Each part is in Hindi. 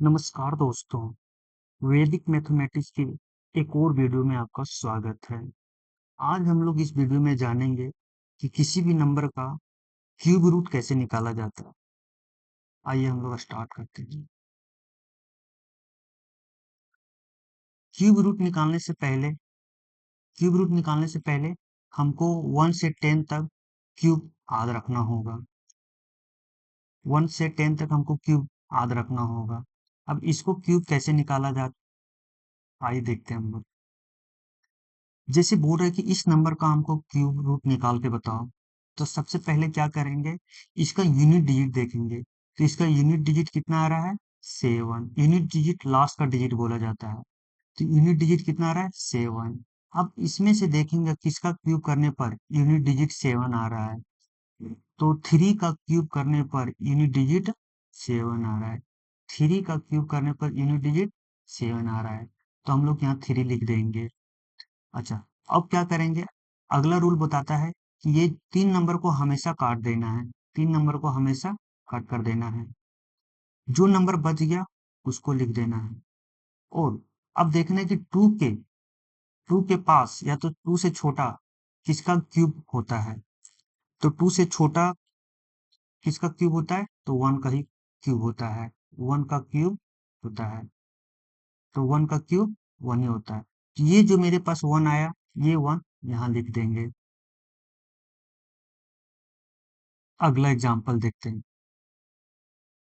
नमस्कार दोस्तों, वैदिक मैथमेटिक्स की एक और वीडियो में आपका स्वागत है। आज हम लोग इस वीडियो में जानेंगे कि किसी भी नंबर का क्यूब रूट कैसे निकाला जाता है। आइए हम लोग स्टार्ट करते हैं। क्यूब रूट निकालने से पहले क्यूब रूट निकालने से पहले हमको 1 से 10 तक क्यूब याद रखना होगा। 1 से 10 तक हमको क्यूब याद रखना होगा। अब इसको क्यूब कैसे निकाला जाता है, आइए देखते हैं हम लोग। जैसे बोल रहे हैं कि इस नंबर का हमको क्यूब रूट निकाल के बताओ, तो सबसे पहले क्या करेंगे, इसका यूनिट डिजिट देखेंगे। तो इसका यूनिट डिजिट कितना आ रहा है, 7। यूनिट डिजिट लास्ट का डिजिट बोला जाता है। तो यूनिट डिजिट कितना आ रहा है, 7। अब इसमें से देखेंगे किसका क्यूब करने पर यूनिट डिजिट 7 आ रहा है। तो 3 का क्यूब करने पर यूनिट डिजिट 7 आ रहा है। 3 का क्यूब करने पर यूनिट डिजिट 7 आ रहा है। तो हम लोग यहाँ 3 लिख देंगे। अच्छा, अब क्या करेंगे? अगला रूल बताता है कि ये 3 नंबर को हमेशा काट देना है। 3 नंबर को हमेशा कट कर देना है। जो नंबर बच गया उसको लिख देना है। और अब देखना है कि 2 के पास या तो 2 से छोटा किसका क्यूब होता है। तो 2 से छोटा किसका क्यूब होता है, तो 1 का ही क्यूब होता है। 1 का क्यूब होता है। तो 1 का क्यूब 1 ही होता है। तो ये जो मेरे पास 1 आया, ये 1 यहाँ लिख देंगे। अगला एग्जांपल देखते हैं।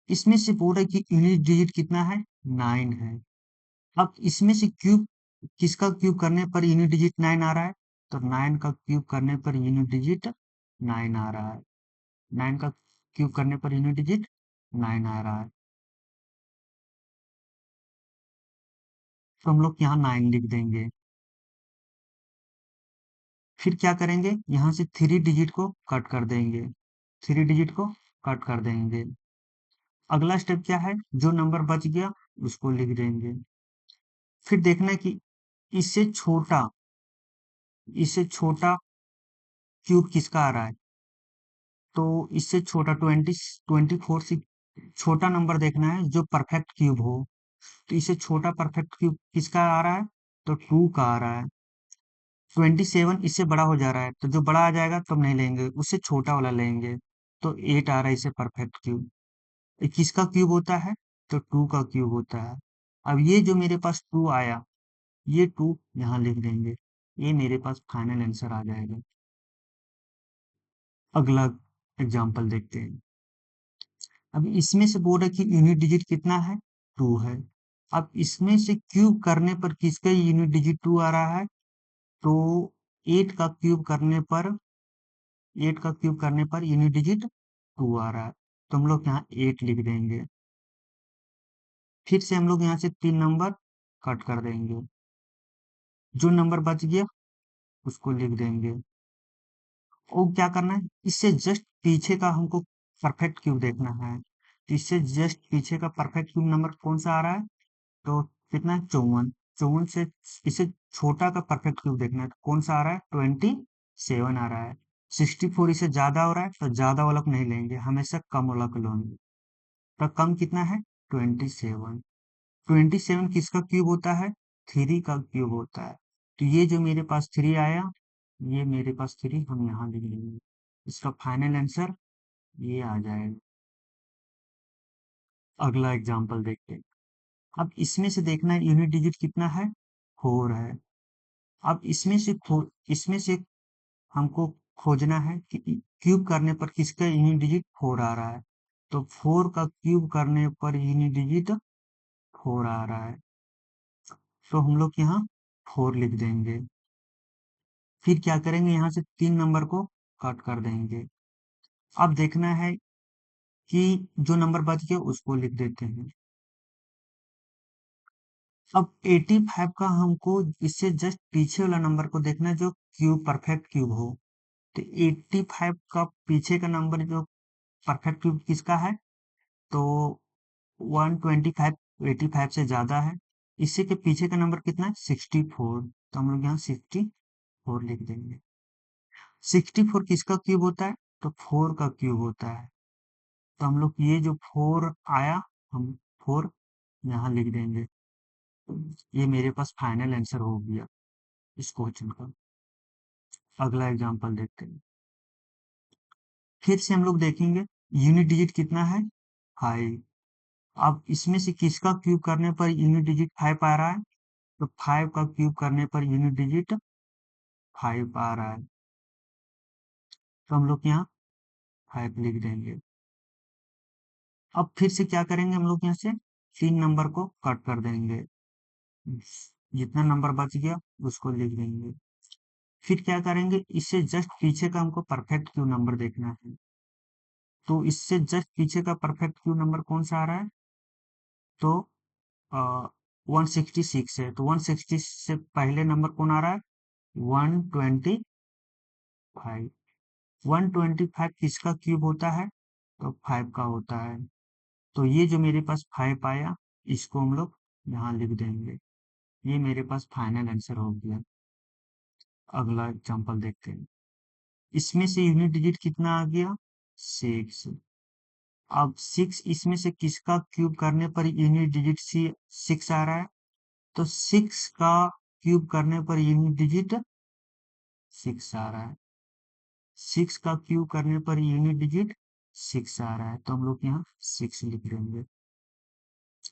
इसमें से बोल रहा है कि यूनिट डिजिट कितना है, 9 है। अब इसमें से क्यूब किसका क्यूब करने पर यूनिट डिजिट 9 आ रहा है, तो 9 का क्यूब करने पर यूनिट डिजिट 9 आ रहा है। 9 का क्यूब करने पर यूनिट डिजिट 9 आ रहा है। तो हम लोग यहाँ 9 लिख देंगे। फिर क्या करेंगे, यहाँ से 3 डिजिट को कट कर देंगे। 3 डिजिट को कट कर देंगे। अगला स्टेप क्या है, जो नंबर बच गया उसको लिख देंगे। फिर देखना है कि इससे छोटा इससे छोटा क्यूब किसका आ रहा है। तो इससे छोटा 24 से छोटा नंबर देखना है जो परफेक्ट क्यूब हो। तो इससे छोटा परफेक्ट क्यूब किसका आ रहा है, तो 2 का आ रहा है। 27 इससे बड़ा हो जा रहा है, तो जो बड़ा आ जाएगा तो हम नहीं लेंगे, उससे छोटा वाला लेंगे। तो 8 आ रहा है इससे परफेक्ट क्यूब। ये किसका क्यूब होता है, तो 2 का क्यूब होता है। अब ये जो मेरे पास 2 आया, ये 2 यहाँ लिख देंगे। ये मेरे पास फाइनल आंसर आ जाएगा। अगला एग्जाम्पल देखते हैं। अब इसमें से बोल रहा है कि यूनिट डिजिट कितना है, 2 है। अब इसमें से क्यूब करने पर किसका यूनिट डिजिट 2 आ रहा है, तो 8 का क्यूब करने पर 8 का क्यूब करने पर यूनिट डिजिट 2 आ रहा है। तो हम लोग यहाँ 8 लिख देंगे। फिर से हम लोग यहाँ से 3 नंबर कट कर देंगे। जो नंबर बच गया उसको लिख देंगे। और क्या करना है, इससे जस्ट पीछे का हमको परफेक्ट क्यूब देखना है। तो इससे जस्ट पीछे का परफेक्ट क्यूब नंबर कौन सा आ रहा है, तो कितना है, 54। 54 से इससे छोटा का परफेक्ट क्यूब देखना है, तो कौन सा आ रहा है, 27 आ रहा है। 64 इससे ज्यादा हो रहा है, तो ज्यादा वाला को नहीं लेंगे, हमेशा कम वाला को लेंगे। तो कम कितना है, 27। 27 किसका क्यूब होता है, 3 का क्यूब होता है। तो ये जो मेरे पास 3 आया, ये मेरे पास 3 हम यहाँ लिख लेंगे। इसका फाइनल आंसर ये आ जाएगा। अगला एग्जांपल देखते हैं। अब इसमें से देखना है यूनिट डिजिट कितना है, 4 है। अब इसमें से हमको खोजना है कि क्यूब करने पर किसका यूनिट डिजिट 4 आ रहा है। तो 4 का क्यूब करने पर यूनिट डिजिट 4 आ रहा है। तो हम लोग यहाँ 4 लिख देंगे। फिर क्या करेंगे, यहाँ से 3 नंबर को कट कर देंगे। अब देखना है कि जो नंबर बच गया उसको लिख देते हैं। अब 85 का हमको इससे जस्ट पीछे वाला नंबर को देखना है जो क्यूब परफेक्ट क्यूब हो। तो 85 का पीछे का नंबर जो परफेक्ट क्यूब किसका है, तो 125 85 से ज्यादा है। इसी के पीछे का नंबर कितना है, 64। तो हम लोग यहाँ 64 लिख देंगे। 64 किसका क्यूब होता है, तो 4 का क्यूब होता है। तो हम लोग ये जो 4 आया, हम 4 यहाँ लिख देंगे। ये मेरे पास फाइनल आंसर हो गया इस क्वेश्चन का। अगला एग्जांपल देखते हैं। फिर से हम लोग देखेंगे यूनिट डिजिट कितना है, 5। अब इसमें से किसका क्यूब करने पर यूनिट डिजिट 5 आ रहा है, तो 5 का क्यूब करने पर यूनिट डिजिट 5 आ रहा है, तो हम लोग यहाँ 5 लिख देंगे। अब फिर से क्या करेंगे, हम लोग यहाँ से 3 नंबर को कट कर देंगे, जितना नंबर बच गया उसको लिख देंगे। फिर क्या करेंगे, इससे जस्ट पीछे का हमको परफेक्ट क्यू नंबर देखना है, तो इससे जस्ट पीछे का परफेक्ट क्यू नंबर कौन सा आ रहा है, तो 166 है, तो 160 से पहले नंबर कौन आ रहा है, 125। 125 किसका क्यूब होता है, तो 5 का होता है, तो ये जो मेरे पास 5 आया, इसको हम लोग यहाँ लिख देंगे। ये मेरे पास फाइनल आंसर हो गया। अगला एग्जांपल देखते हैं। इसमें से यूनिट डिजिट कितना आ गया, 6। अब 6 इसमें से किसका क्यूब करने पर यूनिट डिजिट 6 आ रहा है, तो 6 का क्यूब करने पर यूनिट डिजिट 6 आ रहा है। 6 का क्यूब करने पर यूनिट डिजिट 6 आ रहा है, तो हम लोग यहाँ 6 लिख देंगे,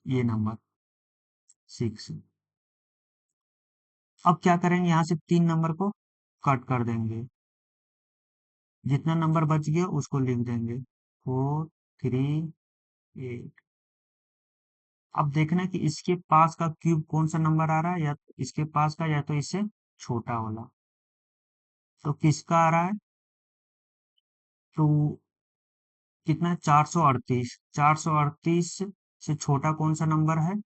ये नंबर 6। अब क्या करेंगे, यहाँ से 3 नंबर को कट कर देंगे, जितना नंबर बच गया उसको लिख देंगे, 4 3 8। अब देखना है कि इसके पास का क्यूब कौन सा नंबर आ रहा है, या इसके पास का या तो इससे छोटा वाला, तो किसका आ रहा है, तो कितना है, 438। 438 से छोटा कौन सा नंबर है,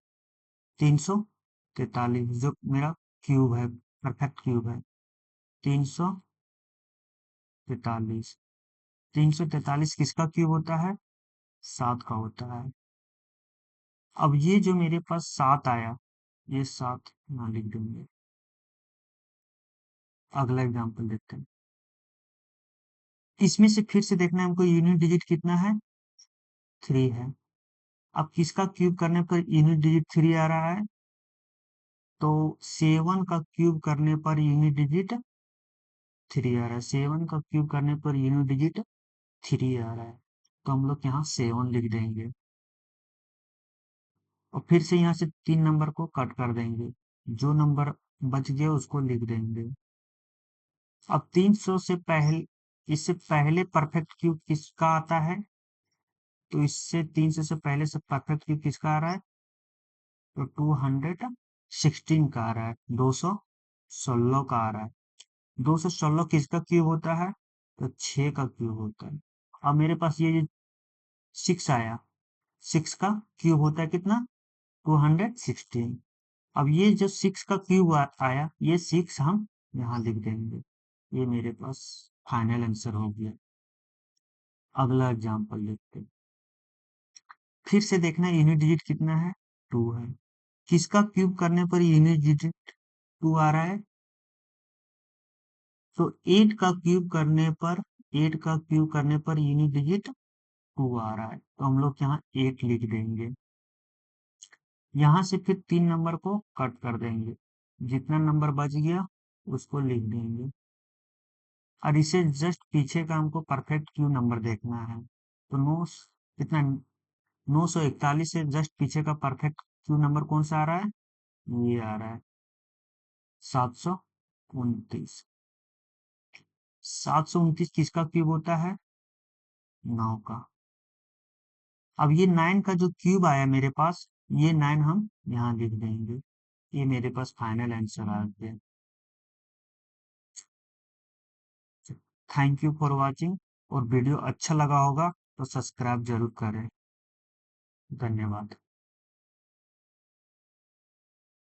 343, जो मेरा क्यूब है, परफेक्ट क्यूब है, 343। 343 किसका क्यूब होता है, 7 का होता है। अब ये जो मेरे पास 7 आया, ये 7 यहाँ लिख देंगे। अगला एग्जांपल देखते हैं। इसमें से फिर से देखना है हमको यूनिट डिजिट कितना है, 3 है। अब किसका क्यूब करने पर यूनिट डिजिट 3 आ रहा है, तो 7 का क्यूब करने पर यूनिट डिजिट 3 आ रहा है। 7 का क्यूब करने पर यूनिट डिजिट 3 आ रहा है, तो हम लोग यहाँ 7 लिख देंगे, और फिर से यहाँ से 3 नंबर को कट कर देंगे, जो नंबर बच गया उसको लिख देंगे। अब 300 से पहले, इससे पहले परफेक्ट क्यूब किसका आता है, तो इससे 300 से पहले से परफेक्ट क्यूब किसका आ रहा है, तो 216 का आ रहा है, 216 का आ रहा है। 216 किसका क्यूब होता है, तो 6 का क्यूब होता है। अब मेरे पास ये जो 6 आया, 6 का क्यूब होता है कितना, 216। अब ये जो 6 का क्यूब आया, ये 6 हम यहाँ लिख देंगे, ये मेरे पास फाइनल आंसर हो गया। अगला एग्जांपल देखते हैं। फिर से देखना यूनिट डिजिट कितना है, 2 है। किसका क्यूब करने पर यूनिट डिजिट 2 आ रहा है, तो 8 का क्यूब करने पर, 8 का क्यूब करने पर यूनिट डिजिट 2 आ रहा है, तो हम लोग यहाँ 8 लिख देंगे। यहाँ से फिर 3 नंबर को कट कर देंगे, जितना नंबर बच गया उसको लिख देंगे, और इसे जस्ट पीछे का हमको परफेक्ट क्यू नंबर देखना है, तो कितना, 941 से जस्ट पीछे का परफेक्ट क्यू नंबर कौन सा आ रहा है, ये आ रहा है 729। 729 किसका क्यूब होता है, 9 का। अब ये 9 का जो क्यूब आया मेरे पास, ये 9 हम यहाँ लिख देंगे, ये मेरे पास फाइनल आंसर आ गया। थैंक यू फॉर वॉचिंग, और वीडियो अच्छा लगा होगा तो सब्सक्राइब जरूर करें। धन्यवाद।